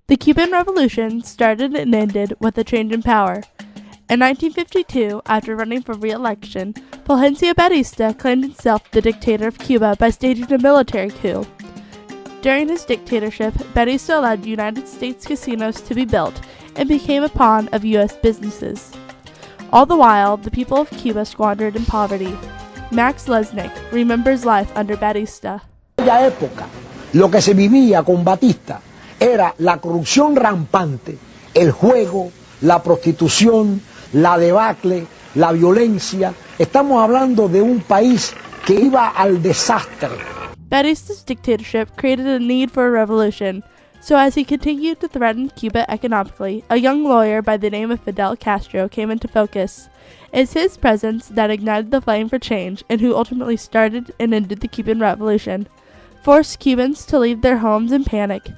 The Cuban Revolution started and ended with a change in power. In 1952, after running for re-election, Fulgencio Batista claimed himself the dictator of Cuba by staging a military coup. During his dictatorship, Batista allowed United States casinos to be built and became a pawn of U.S. businesses. All the while, the people of Cuba squandered in poverty. Max Lesnick remembers life under Batista. En aquella época, lo que se vivía con Batista era la corrupción rampante, el juego, la prostitución, la debacle, la violencia. Estamos hablando de un país que iba al desastre. Batista's dictatorship created a need for a revolution, so as he continued to threaten Cuba economically, a young lawyer by the name of Fidel Castro came into focus. It's his presence that ignited the flame for change and who ultimately started and ended the Cuban Revolution, forced Cubans to leave their homes in panic,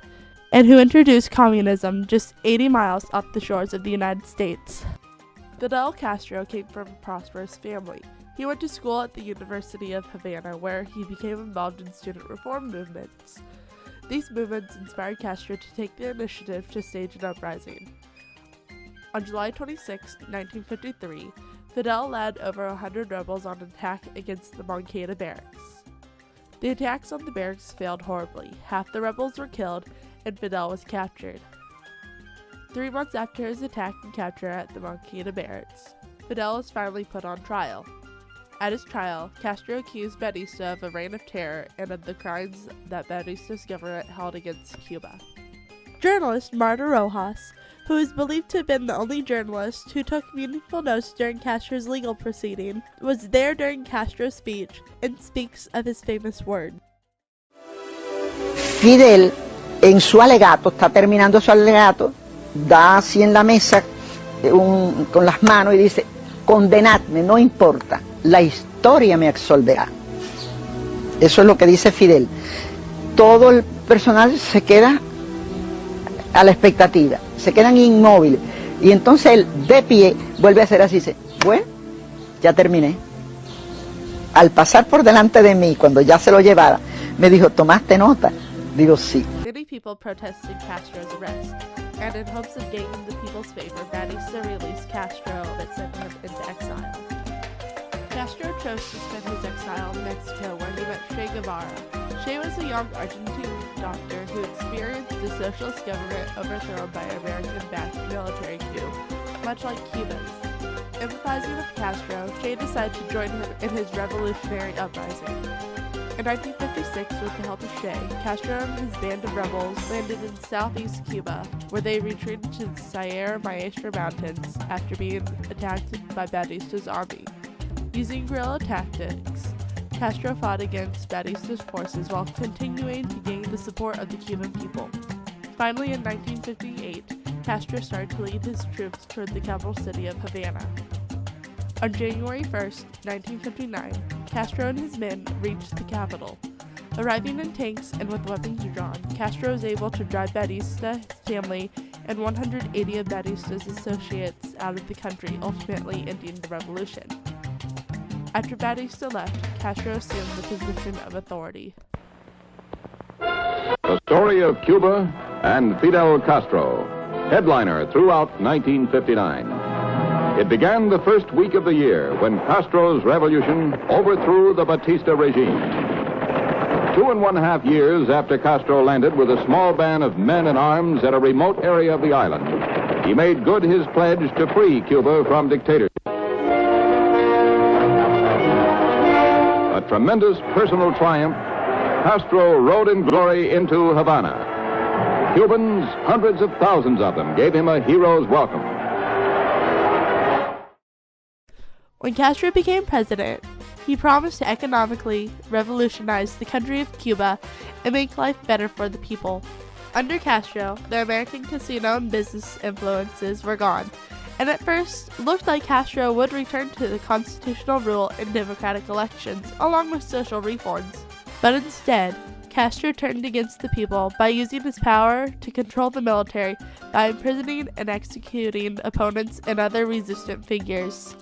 and who introduced communism just 80 miles off the shores of the United States. Fidel Castro came from a prosperous family. He went to school at the University of Havana, where he became involved in student reform movements. These movements inspired Castro to take the initiative to stage an uprising. On July 26, 1953, Fidel led over 100 rebels on an attack against the Moncada barracks. The attacks on the barracks failed horribly. Half the rebels were killed, and Fidel was captured. 3 months after his attack and capture at the Moncada barracks, Fidel was finally put on trial. At his trial, Castro accused Batista of a reign of terror and of the crimes that Batista's government held against Cuba. Journalist Marta Rojas, who is believed to have been the only journalist who took meaningful notes during Castro's legal proceeding, was there during Castro's speech and speaks of his famous word. Fidel, en su alegato, está terminando su alegato, da así en la mesa con las manos y dice: condenadme, no importa, la historia me absolverá. Eso es lo que dice Fidel. Todo el personal se queda a la expectativa, se quedan inmóviles. Y entonces él, de pie, vuelve a hacer así, dice: bueno, ya terminé. Al pasar por delante de mí, cuando ya se lo llevara, me dijo: ¿tomaste nota? Digo, sí. Many people protested Castro's arrest, and in hopes of gaining the people's favor, Batista released Castro but sent him into exile. Castro chose to spend his exile in Mexico, where he met Che Guevara. Che was a young Argentine doctor who experienced a socialist government overthrown by American-backed military coup, much like Cuba's. Empathizing with Castro, Che decided to join him in his revolutionary uprising. In 1956, with the help of Che, Castro and his band of rebels landed in southeast Cuba, where they retreated to the Sierra Maestra Mountains after being attacked by Batista's army. Using guerrilla tactics, Castro fought against Batista's forces while continuing to gain the support of the Cuban people. Finally, in 1958, Castro started to lead his troops toward the capital city of Havana. On January 1, 1959, Castro and his men reached the capital. Arriving in tanks and with weapons drawn, Castro was able to drive Batista, his family, and 180 of Batista's associates out of the country, ultimately ending the revolution. After Batista left, Castro assumed the position of authority. The story of Cuba and Fidel Castro, headliner throughout 1959. It began the first week of the year when Castro's revolution overthrew the Batista regime. 2.5 years after Castro landed with a small band of men and arms at a remote area of the island, he made good his pledge to free Cuba from dictatorship. A tremendous personal triumph, Castro rode in glory into Havana. Cubans, hundreds of thousands of them, gave him a hero's welcome. When Castro became president, he promised to economically revolutionize the country of Cuba and make life better for the people. Under Castro, the American casino and business influences were gone, and at first looked like Castro would return to the constitutional rule in democratic elections, along with social reforms. But instead, Castro turned against the people by using his power to control the military by imprisoning and executing opponents and other resistant figures.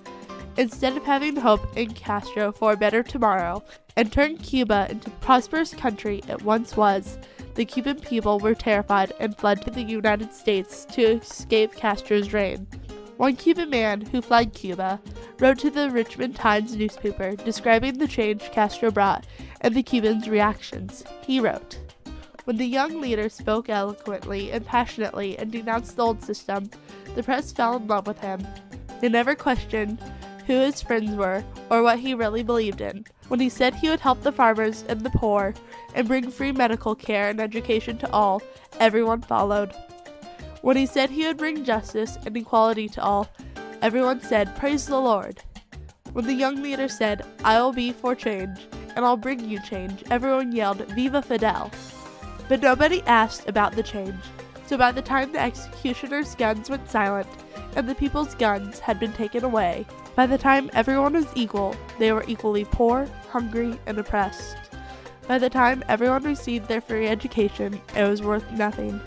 Instead of having hope in Castro for a better tomorrow and turn Cuba into the prosperous country it once was, the Cuban people were terrified and fled to the United States to escape Castro's reign. One Cuban man who fled Cuba wrote to the Richmond Times newspaper describing the change Castro brought and the Cubans' reactions. He wrote, "When the young leader spoke eloquently and passionately and denounced the old system, the press fell in love with him. They never questioned who his friends were or what he really believed in. When he said he would help the farmers and the poor and bring free medical care and education to all, everyone followed. When he said he would bring justice and equality to all, everyone said, 'Praise the Lord.' When the young leader said, 'I will be for change, and I'll bring you change,' everyone yelled, 'Viva Fidel!' But nobody asked about the change. So by the time the executioner's guns went silent and the people's guns had been taken away, by the time everyone was equal, they were equally poor, hungry, and oppressed. By the time everyone received their free education, it was worth nothing.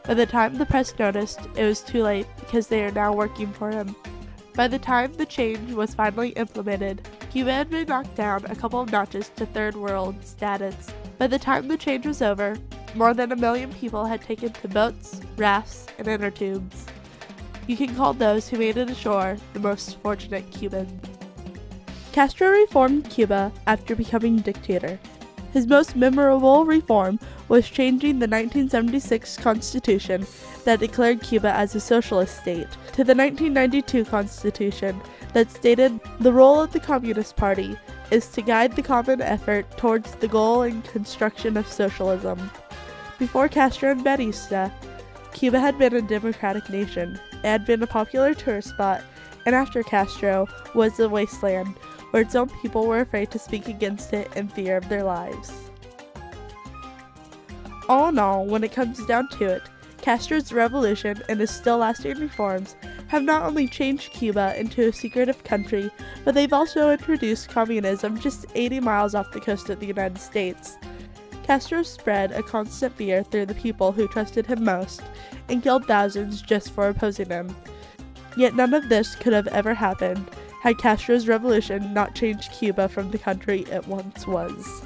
By the time the press noticed, it was too late because they are now working for him. By the time the change was finally implemented, Cuba had been knocked down a couple of notches to third world status. By the time the change was over, more than 1 million people had taken to boats, rafts, and inner tubes. You can call those who made it ashore the most fortunate Cubans." Castro reformed Cuba after becoming dictator. His most memorable reform was changing the 1976 Constitution that declared Cuba as a socialist state to the 1992 Constitution that stated the role of the Communist Party is to guide the common effort towards the goal and construction of socialism. Before Castro and Batista, Cuba had been a democratic nation. It had been a popular tourist spot, and after Castro was a wasteland where its own people were afraid to speak against it in fear of their lives. All in all, when it comes down to it, Castro's revolution and his still lasting reforms have not only changed Cuba into a secretive country, but they've also introduced communism just 80 miles off the coast of the United States. Castro spread a constant fear through the people who trusted him most, and killed thousands just for opposing him. Yet none of this could have ever happened had Castro's revolution not changed Cuba from the country it once was.